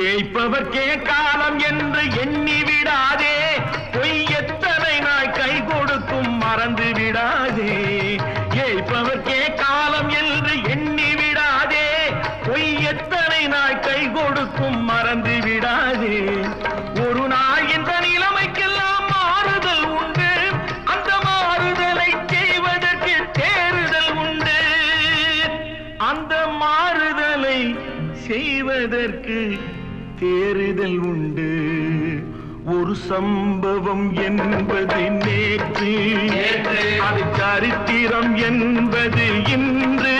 ஏய்ப்பவர்க்கே காலம் என்று எண்ணி விடாதே, பொய் எத்தனை நாய் கை கொடுக்கும் மறந்து விடாதே. ஏய்ப்பவர்க்கே காலம் என்று எண்ணி விடாதே, பொய் எத்தனை நாய் கை கொடுக்கும் மறந்து விடாதே. ஒரு நாள் இந்த நிலைமைக்கெல்லாம் மாறுதல் உண்டு, அந்த மாறுதலை செய்வதற்கு தேறுதல் உண்டு. அந்த மாறுதலை செய்வதற்கு தேறுதல் உண்டு. ஒரு சம்பவம் என்பது நேற்று, அது சரித்திரம் என்பது இன்று.